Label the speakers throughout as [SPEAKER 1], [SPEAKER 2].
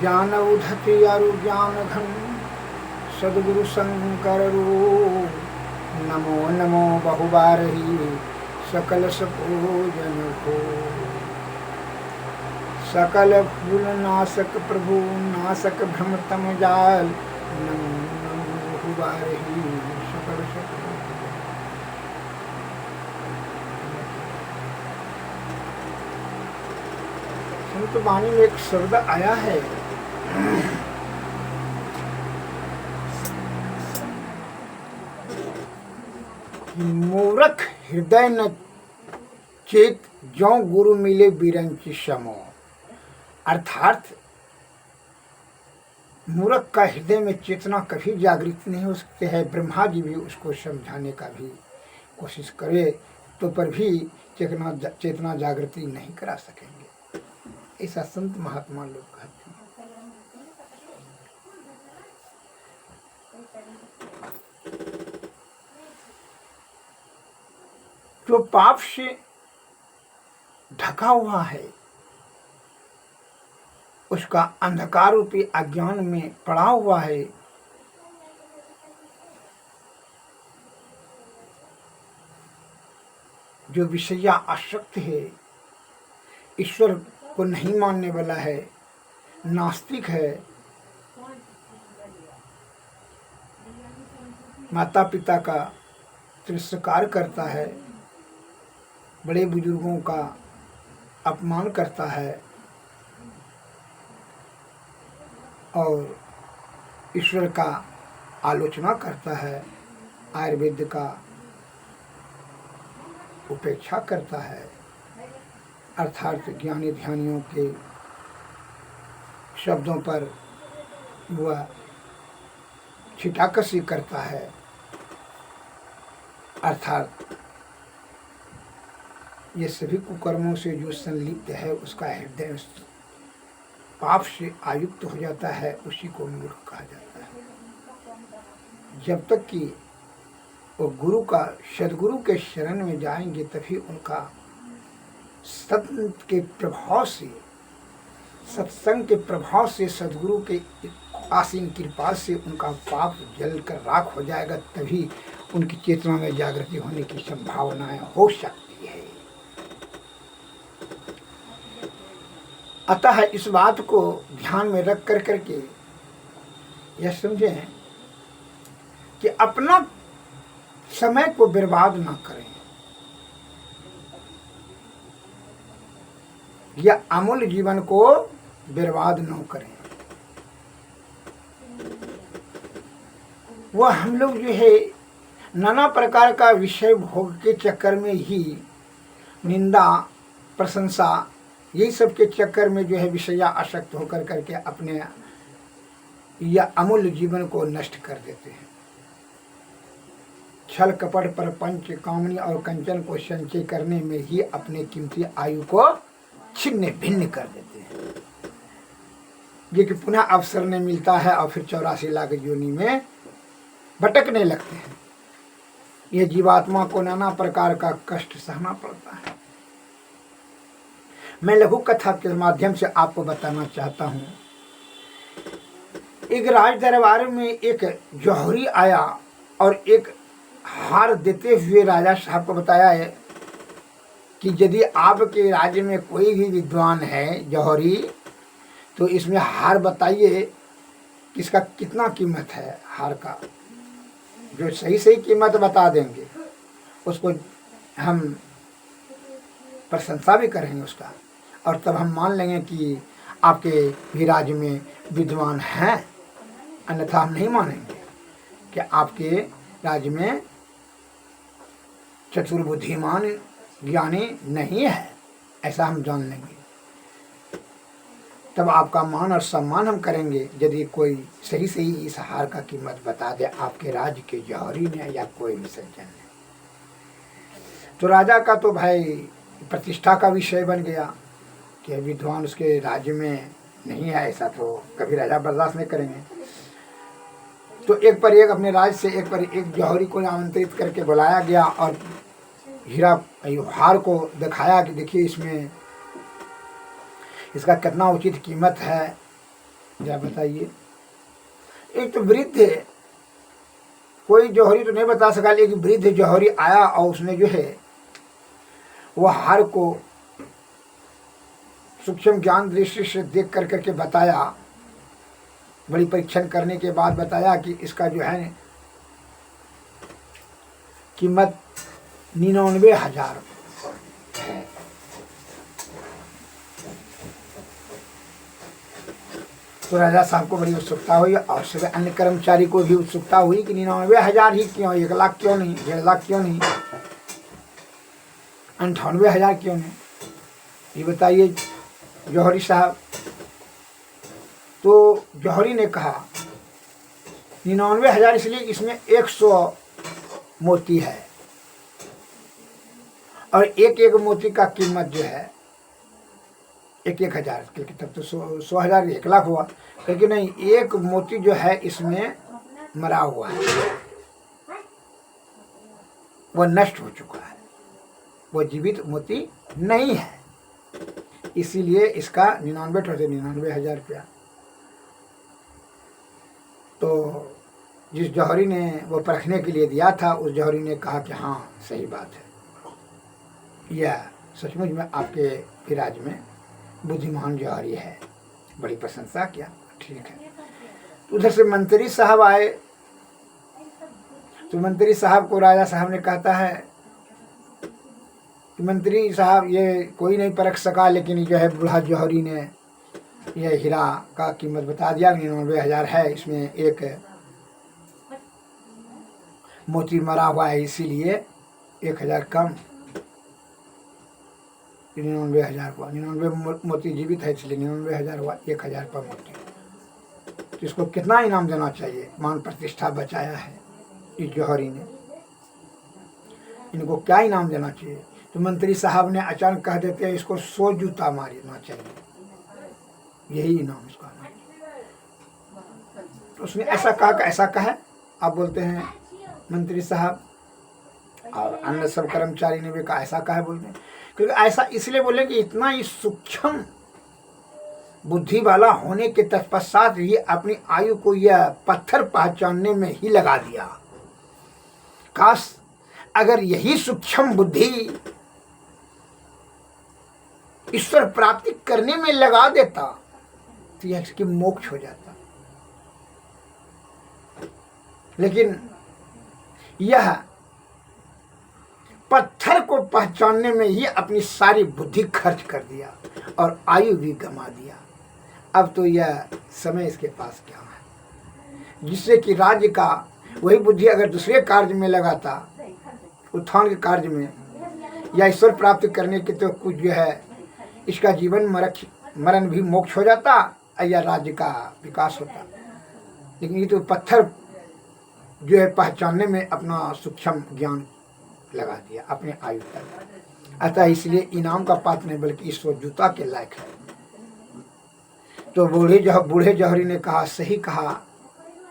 [SPEAKER 1] ज्ञान उधति अरु ज्ञान घन सदगुरु शंकर रो नमो नमो बहुबारही सकल सपूजन को सकल फूल नासक प्रभु नासक भ्रम तम जाल नमो नमो बहुबारही सकल सपूजन। संत वाणी में एक शब्द आया है, मूर्ख हृदय न चेत ज्यों गुरु मिले बिरंच समो। अर्थात मूर्ख का हृदय में चेतना कभी जागृत नहीं हो सकती है। ब्रह्मा जी भी उसको समझाने का भी कोशिश करे तो पर भी चेतना जागृति नहीं करा सकेंगे। ऐसा संत महात्मा लोग कहते हैं। जो पाप से ढका हुआ है उसका अंधकार रूपी अज्ञान में पड़ा हुआ है, जो विषया आसक्त है, ईश्वर को नहीं मानने वाला है, नास्तिक है, माता पिता का तिरस्कार करता है, बड़े बुजुर्गों का अपमान करता है और ईश्वर का आलोचना करता है, आयुर्वेद का उपेक्षा करता है, अर्थात ज्ञानी ध्यानियों के शब्दों पर वह छिटाकसी करता है, अर्थात ये सभी कुकर्मों से जो संलिप्त है उसका हृदय पाप से आयुक्त हो जाता है, उसी को मूर्ख कहा जाता है। जब तक कि वो गुरु का सदगुरु के शरण में जाएंगे तभी उनका सत्संग के प्रभाव से, सत्संग के प्रभाव से, सदगुरु के आसीन कृपा से उनका पाप जल कर राख हो जाएगा, तभी उनकी चेतना में जागृति होने की संभावनाएं हो सकती है। अतः इस बात को ध्यान में रख कर करके यह समझें कि अपना समय को बर्बाद ना करें, या अमूल्य जीवन को बर्बाद न करें। वह हम लोग जो है नाना प्रकार का विषय भोग के चक्कर में ही, निंदा प्रशंसा यही सब के चक्कर में जो है विषया आसक्त होकर करके अपने या अमूल्य जीवन को नष्ट कर देते हैं। छल कपट परपंच कामनी और कंचन को संचय करने में ही अपने कीमती आयु को छिन्न भिन्न कर देते हैं, ये कि पुनः अवसर नहीं मिलता है और फिर 84 लाख योनि में भटकने लगते हैं। ये जीवात्मा को नाना प्रकार का कष्ट सहना पड़ता है। मैं लघु कथा के माध्यम से आपको बताना चाहता हूँ। एक राज दरबार में एक जौहरी आया और एक हार देते हुए राजा साहब को बताया है कि यदि आपके राज्य में कोई भी विद्वान है जौहरी, तो इसमें हार बताइए कि इसका कितना कीमत है। हार का जो सही सही कीमत बता देंगे उसको हम प्रशंसा भी करेंगे उसका, और तब हम मान लेंगे कि आपके भी राज्य में विद्वान हैं, अन्यथा हम नहीं मानेंगे कि आपके राज्य में चतुर बुद्धिमान ज्ञानी नहीं है, ऐसा हम जान लेंगे। तब आपका मान और सम्मान हम करेंगे यदि कोई सही सही इस हार का कीमत बता दे आपके राज्य के जौहरी ने या कोई भी सज्जन ने। तो राजा का तो भाई प्रतिष्ठा का विषय बन गया कि विद्वान उसके राज्य में नहीं है, ऐसा तो कभी राजा बर्दाश्त नहीं करेंगे। तो एक पर एक अपने राज्य से एक पर एक जौहरी को आमंत्रित करके बुलाया गया और हीरा हार को दिखाया कि देखिए इसमें इसका कितना उचित कीमत है, क्या बताइए। एक तो वृद्ध है, कोई जौहरी तो नहीं बता सका, लेकिन वृद्ध जौहरी आया और उसने जो है वह हार को सूक्ष्म ज्ञान दृष्टि से देख कर करके बताया। बड़ी परीक्षण करने के बाद बताया कि इसका जो है कीमत 99,000 है। तो राजा साहब को बड़ी उत्सुकता हुई और सभी अन्य कर्मचारी को भी उत्सुकता हुई कि 99,000 ही क्यों, 1 लाख क्यों नहीं, 1.5 लाख क्यों नहीं, 98,000 क्यों नहीं, ये बताइए जौहरी साहब। तो जौहरी ने कहा 99,000 इसलिए इसमें 100 मोती है और एक एक मोती का कीमत जो है 1,000, क्योंकि तब तो 100,000 1 लाख हुआ, लेकिन नहीं, एक मोती जो है इसमें मरा हुआ है, वह नष्ट हो चुका है, वो जीवित मोती नहीं है, इसीलिए इसका 99,000 रुपया। तो जिस जौहरी ने वो परखने के लिए दिया था, उस जौहरी ने कहा कि हाँ सही बात है, यह सचमुच में आपके विराज में बुद्धिमान जौहरी है। बड़ी प्रशंसा किया, ठीक है। उधर से मंत्री साहब आए, तो मंत्री साहब को राजा साहब ने कहता है कि मंत्री साहब ये कोई नहीं परख सका, लेकिन जो है बूढ़ा जौहरी ने यह हीरा का कीमत बता दिया, 99,000 है, इसमें एक मोती मरा हुआ है, इसीलिए 1,000 कम, 99,000 हुआ। 99 मोती जीवित है, इसलिए 99,000 हुआ, 1,000 पर मोती। तो इसको कितना इनाम देना चाहिए, मान प्रतिष्ठा बचाया है इस जौहरी ने, इनको क्या इनाम देना चाहिए। तो मंत्री साहब ने अचानक कह देते हैं इसको 100 जूता मारना चाहिए, यही इनाम इसका है। तो उसने ऐसा कहा, आप बोलते हैं मंत्री साहब, और अन्य सब कर्मचारी ने भी कहा ऐसा कहा बोलते हैं, क्योंकि ऐसा इसलिए बोले कि इतना ही सूक्ष्म बुद्धि वाला होने के तत्पश्चात ये अपनी आयु को यह पत्थर पहचानने में ही लगा दिया। काश अगर यही सूक्ष्म बुद्धि ईश्वर प्राप्ति करने में लगा देता तो यह इसकी मोक्ष हो जाता, लेकिन यह पत्थर को पहचानने में ही अपनी सारी बुद्धि खर्च कर दिया और आयु भी गंवा दिया। अब तो यह समय इसके पास क्या है, जिससे कि राज्य का वही बुद्धि अगर दूसरे कार्य में लगाता, उत्थान के कार्य में या ईश्वर प्राप्त करने के, तो कुछ जो है इसका जीवन मरण भी मोक्ष हो जाता या राज्य का विकास होता। लेकिन ये तो पत्थर जो है पहचानने में अपना सूक्ष्म ज्ञान लगा दिया अपने आयु तक। अतः इसलिए इनाम का पात्र नहीं बल्कि 100 जूता के लायक है। तो बूढ़े जौहरी ने कहा, सही कहा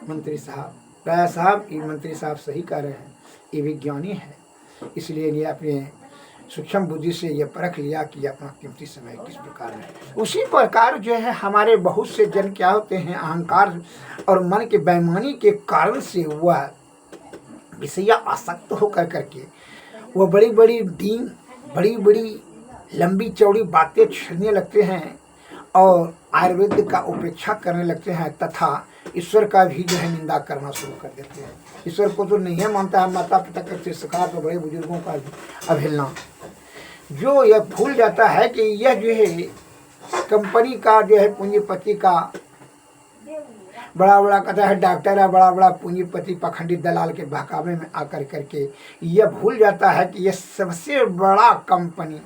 [SPEAKER 1] मंत्री साहब, राजा साहब, ये मंत्री साहब सही कह रहे हैं, ये विज्ञानी है, इसलिए ये अपने सूक्ष्म बुद्धि से ये परख लिया कि अपना कीमती समय किस प्रकार है। उसी प्रकार जो है हमारे बहुत से जन क्या होते हैं, अहंकार और मन के बेईमानी के कारण से वह विषय आसक्त होकर करके वह बड़ी बड़ी लंबी चौड़ी बातें छेड़ने लगते हैं और आयुर्वेद का उपेक्षा करने लगते हैं, तथा ईश्वर का भी जो है निंदा करना शुरू कर देते हैं। ईश्वर को तो नहीं है मानता है, माता पिता का शिष्कार तो बड़े बुजुर्गों का अवहेलना, जो यह भूल जाता है कि यह जो है कंपनी का जो है पूंजीपति का बड़ा कहता है डॉक्टर है, बड़ा पूंजीपति पाखंडी दलाल के बहकावे में आकर करके यह भूल जाता है कि यह सबसे बड़ा कंपनी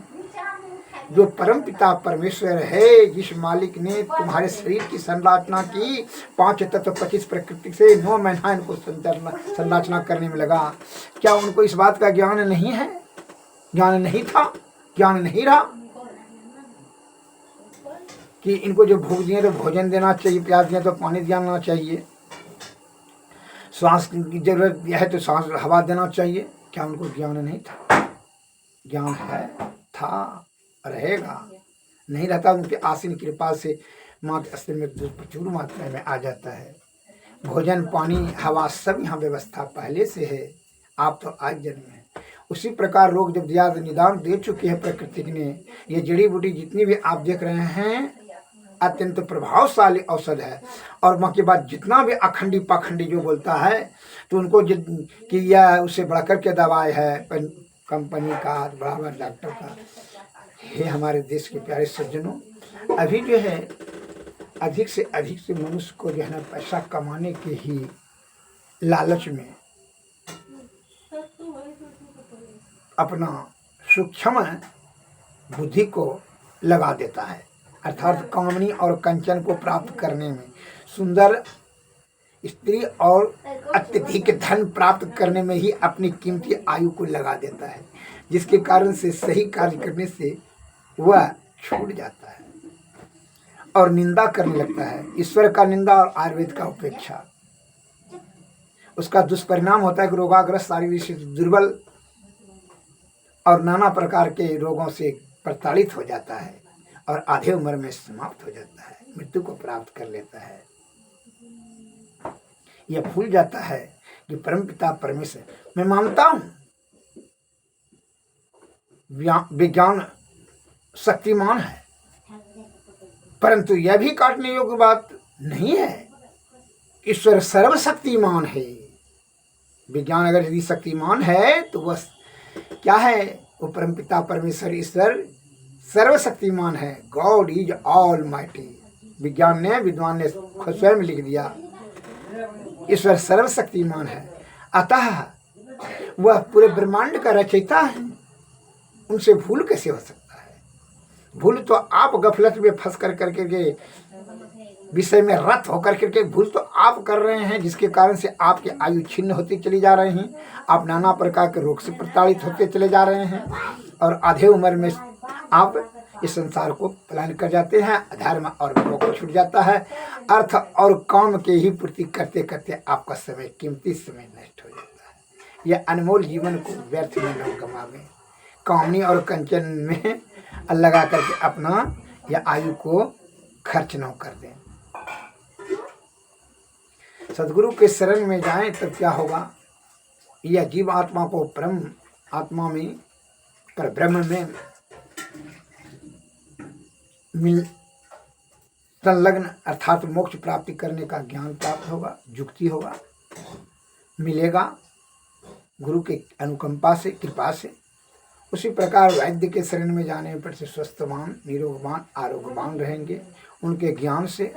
[SPEAKER 1] जो परमपिता परमेश्वर है, जिस मालिक ने तुम्हारे शरीर की संरचना की 5 तत्व 25 प्रकृति से 9 महीना इनको संरचना करने में लगा, क्या उनको इस बात का ज्ञान नहीं है? ज्ञान नहीं था, ज्ञान नहीं रहा कि इनको जो भूख दिए तो भोजन देना चाहिए, प्यास दिए तो पानी देना चाहिए, सांस की जरूरत है तो सांस हवा देना चाहिए। क्या उनको ज्ञान नहीं था? ज्ञान है, था, रहेगा, नहीं रहता। उनके आसीन कृपा से मात्र अस्त्र में दूध प्रचुर मात्रा में आ जाता है। भोजन पानी हवा सब यहाँ व्यवस्था पहले से है, आप तो आज जन्मे हैं। उसी प्रकार रोग जब ज्यादा निदान दे चुके हैं प्रकृति ने, ये जड़ी बूटी जितनी भी आप देख रहे हैं अत्यंत प्रभावशाली औषध है। और वहाँ के बाद जितना भी अखंडी पाखंडी जो बोलता है तो उनको कि यह उससे बढ़कर के दवाई है कंपनी का, बड़ा बड़ा डॉक्टर का। हे हमारे देश के प्यारे सज्जनों, अभी जो है अधिक से मनुष्य को जो है ना पैसा कमाने के ही लालच में अपना सूक्ष्म बुद्धि को लगा देता है, अर्थात कामनी और कंचन को प्राप्त करने में, सुंदर स्त्री और अत्यधिक धन प्राप्त करने में ही अपनी कीमती आयु को लगा देता है, जिसके कारण से सही कार्य करने से वह छूट जाता है और निंदा करने लगता है। ईश्वर का निंदा और आयुर्वेद का उपेक्षा, उसका दुष्परिणाम होता है कि रोगाग्रस्त, शारीरिक से दुर्बल और नाना प्रकार के रोगों से प्रताड़ित हो जाता है और आधे उम्र में समाप्त हो जाता है, मृत्यु को प्राप्त कर लेता है। यह भूल जाता है कि परमपिता परमेश्वर, मैं मानता हूं विज्ञान शक्तिमान है, परंतु यह भी काटने योग्य बात नहीं है। ईश्वर सर्वशक्तिमान है। विज्ञान अगर यदि शक्तिमान है तो वह क्या है? वो परमपिता परमेश्वर ईश्वर सर्वशक्तिमान है। God is all mighty. विज्ञान ने, विद्वान ने स्वयं लिख दिया, ईश्वर सर्वशक्तिमान है। अतः वह पूरे ब्रह्मांड का रचयिता है, उनसे भूल कैसे हो सकता है? भूल तो आप गफलत में फंस कर के विषय में रत होकर के भूल तो आप कर रहे हैं, जिसके कारण से आपकी आयु छिन्न होती चली जा रही हैं, आप नाना प्रकार के रोग से प्रताड़ित होते चले जा रहे हैं और आधे उम्र में आप इस संसार को पलायन कर जाते हैं। अधर्म और पाप को छूट जाता है। अर्थ और काम के ही पूर्ति करते करते आपका समय, कीमती समय नष्ट हो जाता है। यह अनमोल जीवन को व्यर्थ में न गंवावे, कामनी और कंचन में लगा करके अपना यह आयु को खर्च न कर दें। सदगुरु के शरण में जाएं तब क्या होगा? यह जीव आत्मा को परम आत्मा में, पर ब्रह्म में संलग्न अर्थात मोक्ष प्राप्ति करने का ज्ञान प्राप्त होगा, युक्ति होगा, मिलेगा गुरु के अनुकंपा से, कृपा से। उसी प्रकार वैद्य के शरण में जाने पर से स्वस्थवान, निरोगवान, आरोग्यवान रहेंगे उनके ज्ञान से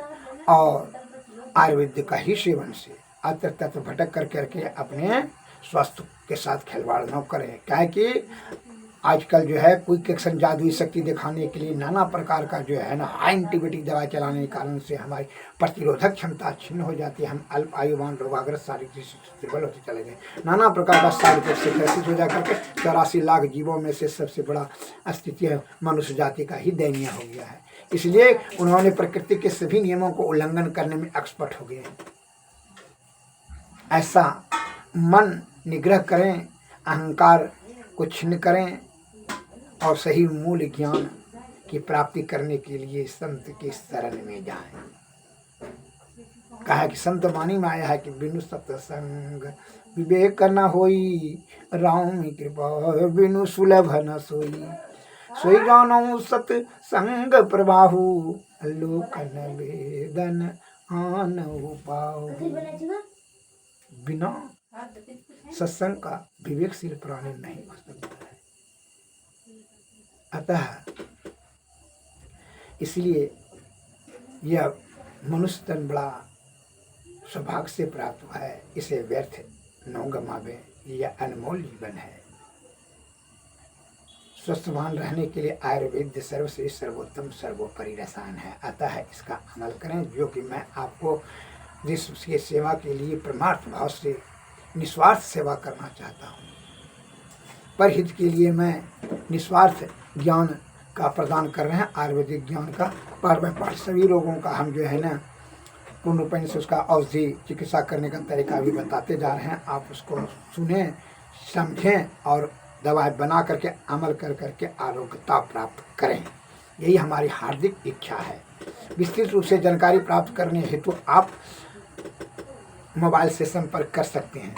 [SPEAKER 1] और आयुर्वेद का ही सेवन से। अत्र तत्र भटक कर करके अपने स्वास्थ्य के साथ खिलवाड़ न करें। क्या कि आजकल जो है क्विक एक्शन जादुई शक्ति दिखाने के लिए नाना प्रकार का जो है ना हाई एंटीबायोटिक दवा चलाने के कारण से हमारी प्रतिरोधक क्षमता छिन्न हो जाती है। हम अल्प आयुवान, रोगाग्रस्त, शारीरिक दुर्बल होते चले गए। नाना प्रकार का साइड इफेक्ट से ग्रसित हो जाकर के 84 लाख जीवों में से सबसे बड़ा स्थिति मनुष्य जाति का ही दयनीय हो गया है। इसलिए उन्होंने प्रकृति के सभी नियमों को उल्लंघन करने में एक्सपर्ट हो गए। ऐसा मन निग्रह करें, अहंकार को छिन्न करें और सही मूल ज्ञान की प्राप्ति करने के लिए संत के शरण में जाएं। कहा कि संत वाणी में आया है कि बिनु सत्संग विवेक न होई, राम कृपा बिनु सुलभ न सोई। सोई जानो सत्संग प्रभाहु, लोकन वेदन आन पाऊ। बिना सत्संग का विवेकशील प्राणी नहीं हो सकता है। अतः इसलिए यह मनुष्य तन बड़ा सौभाग्य से प्राप्त हुआ है, इसे व्यर्थ न गंवावे। यह अनमोल जीवन है। स्वस्थवान रहने के लिए आयुर्वेद सर्वश्रेष्ठ, सर्वोत्तम, सर्वोपरि रसायन है। अतः इसका अमल करें, जो कि मैं आपको जिस उसकी सेवा के लिए परमार्थ भाव से निस्वार्थ सेवा करना चाहता हूँ। परहित के लिए मैं निस्वार्थ ज्ञान का प्रदान कर रहे हैं, आयुर्वेदिक ज्ञान का पाठ। सभी रोगों का हम जो है ना पूर्ण रूपेण से उसका औषधि चिकित्सा करने का तरीका भी बताते जा रहे हैं। आप उसको सुने, समझें और दवाई बना करके अमल कर करके आरोग्यता प्राप्त करें। यही हमारी हार्दिक इच्छा है। विस्तृत रूप से जानकारी प्राप्त करने हेतु आप मोबाइल से संपर्क कर सकते हैं।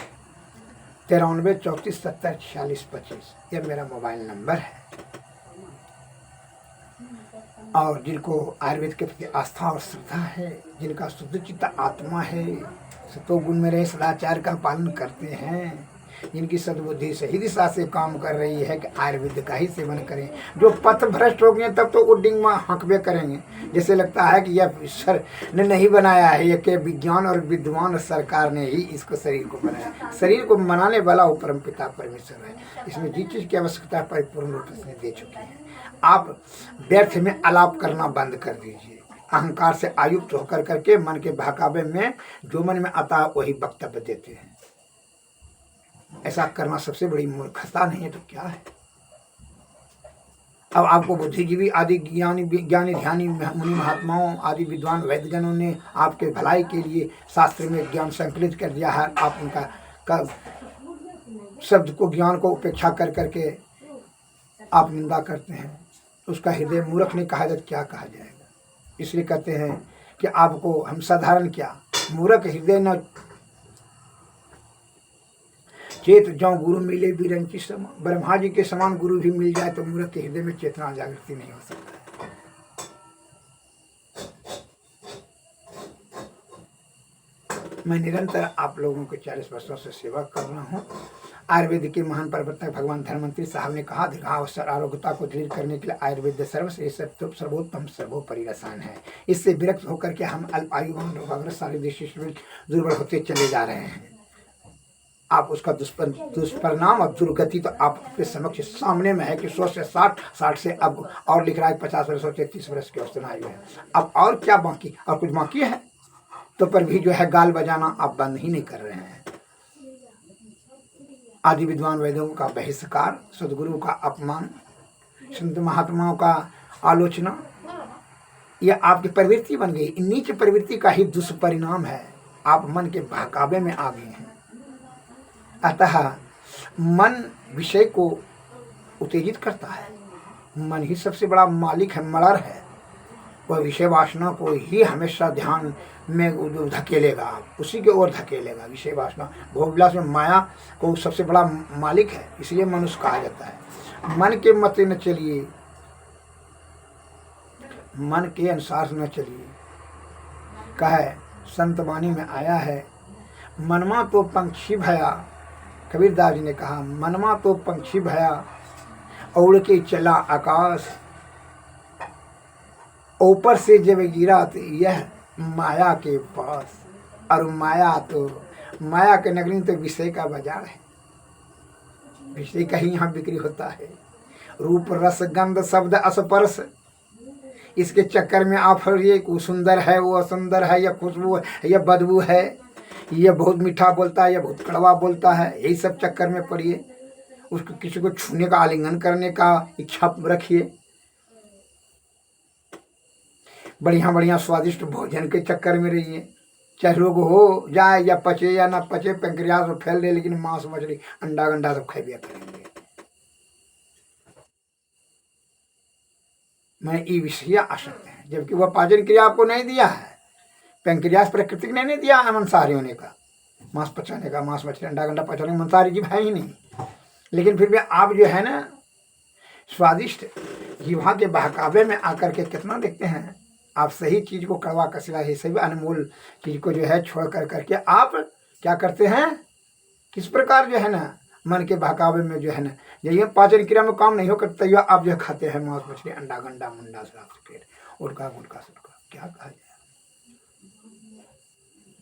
[SPEAKER 1] 93 34 70 46 25 यह मेरा मोबाइल नंबर है। और जिनको आयुर्वेद के प्रति आस्था और श्रद्धा है, जिनका शुद्ध चित्त आत्मा है, सतोगुण में रहे सदाचार का पालन करते हैं, जिनकी सद्बुद्धि सही दिशा से काम कर रही है कि आयुर्वेद का ही सेवन करें। जो पथ भ्रष्ट हो गए तब तो उड्डिंग में हंकबे करेंगे, जैसे लगता है कि यह ईश्वर ने नहीं बनाया है, यह के विज्ञान और विद्वान सरकार ने ही इसको शरीर को बनाया। शरीर को बनाने वाला वो परम पिता परमेश्वर है। इसमें जिस चीज़ की आवश्यकता परिपूर्ण रूप से दे चुके हैं। आप व्यर्थ में आलाप करना बंद कर दीजिए। अहंकार से आयुक्त होकर करके मन के बहकावे में जो मन में आता है वही वक्तव्य देते हैं। ऐसा करना सबसे बड़ी मूर्खता नहीं है तो क्या है। अब आपको बुद्धिजीवी आदि ज्ञानी ध्यानी मुनि महात्माओं आदि विद्वान वैद्यजनों ने आपके भलाई के लिए शास्त्र में ज्ञान संकलित कर दिया है। आप उनका शब्द को ज्ञान को उपेक्षा कर करके आप निंदा करते हैं। उसका हृदय मूर्ख नहीं कहा जाए क्या कहा जाएगा। इसलिए कहते हैं कि आपको हम साधारण क्या मूर्ख हृदय न चेत जो गुरु मिले बिरंची समान। ब्रह्मा जी के समान गुरु भी मिल जाए तो मूर्ख के हृदय में चेतना जागृति नहीं हो सकता है। मैं निरंतर आप लोगों के 40 वर्षों से सेवा कर रहा हूँ। आयुर्वेद के महान प्रवर्तक भगवान धर्ममंत्री साहब ने कहा, दीर्घावसर आरोग्यता को दृढ़ करने के लिए आयुर्वेद सर्वश्रेष्ठ सर्वोत्तम सर्वोपरि रसायन है। इससे विरक्त होकर के हम अल्पायु रोगाग्रस्त दुर्बल होते चले जा रहे हैं। आप उसका दुष्परिणाम और दुर्गति तो आपके समक्ष सामने में है कि 100 से 60 से अब और लिख रहा है 50 वर्ष और 33 वर्ष की अवस्था आयु है। अब और क्या बाकी, और कुछ बाकी है तो पर भी जो है गाल बजाना आप बंद ही नहीं कर रहे हैं। आदि विद्वान वैद्यों का बहिष्कार, सदगुरु का अपमान, संत महात्माओं का आलोचना, यह आपकी प्रवृत्ति बन गई। नीच प्रवृत्ति का ही दुष्परिणाम है। आप मन के बहकावे में आ गए हैं। अतः मन विषय को उत्तेजित करता है। मन ही सबसे बड़ा मालिक है, मलर है। वह विषय वासना को ही हमेशा ध्यान में धकेलेगा, उसी के ओर धकेलेगा। विषय वासना भोग विलास में माया को सबसे बड़ा मालिक है, इसलिए मनुष्य कहा जाता है। मन के मत न चलिए, मन के अनुसार न चलिए। कहे संत वाणी में आया है, मनमा तो पंछी भया। कबीरदास जी ने कहा, मनमा तो पंछी भया, उड़ के चला आकाश, ऊपर से जब गिरा तो यह माया के पास। और माया के नगरी तो विषय का बाजार है। विषय का ही यहाँ बिक्री होता है। रूप रस गंध शब्द स्पर्श, इसके चक्कर में आप ये सुंदर है, वो असुंदर है, या खुशबू है, या बदबू है, ये बहुत मीठा बोलता है, या बहुत कड़वा बोलता है, यही सब चक्कर में पड़िए। उसको किसी को छूने का, आलिंगन करने का इच्छा रखिए। बढ़िया बढ़िया स्वादिष्ट भोजन के चक्कर में रहिए। चाहे रोग हो जाए या पचे या ना पचे, पैंक्रियास में फैल दे, लेकिन मांस मछली अंडा गंडा सब खाइए करेंगे। मैं ये विषय आसक्त है, जबकि वह पाचन क्रिया आपको नहीं दिया है। पैंक्रियास प्रकृति ने नहीं दिया है मंसाहारी होने का, मांस पचाने का, मांस मछली अंडा गंडा पचाने, मंसाहारी जीव है ही नहीं। लेकिन फिर भी आप जो है ना स्वादिष्ट जीवा के बहकावे में आकर के कितना देखते हैं। आप सही चीज को कड़वा कचरा, ये सभी अनमोल चीज को जो है छोड़ कर करके आप क्या करते हैं, किस प्रकार जो है ना मन के बहकावे में जो है ना, यही पाचन क्रिया में काम नहीं हो करता, तो आप जो खाते हैं मांस मछली अंडा गंडा मुंडा शराब सफेद उड़का गुड़का सुड़का, क्या कहा जाए।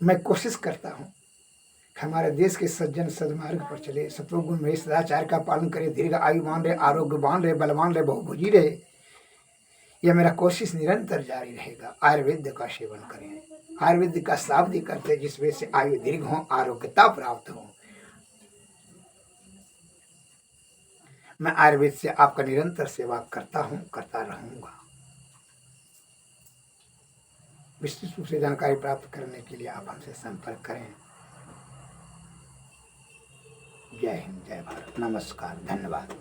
[SPEAKER 1] मैं कोशिश करता हूँ हमारे देश के सज्जन सदमार्ग पर चले, सत्वगुण में सदाचार का पालन करे, दीर्घ आयुवान रहे, आरोग्यवान रहे, बलवान रहे, बहुभुजी रहे। यह मेरा कोशिश निरंतर जारी रहेगा। आयुर्वेद का सेवन करें, आयुर्वेद का शाब्दिक करते, जिसमें से आयु दीर्घ हो, आरोग्यता प्राप्त हो। मैं आयुर्वेद से आपका निरंतर सेवा करता हूँ, करता रहूंगा। विस्तृत रूप से जानकारी प्राप्त करने के लिए आप हमसे संपर्क करें। जय हिंद, जय भारत, नमस्कार, धन्यवाद।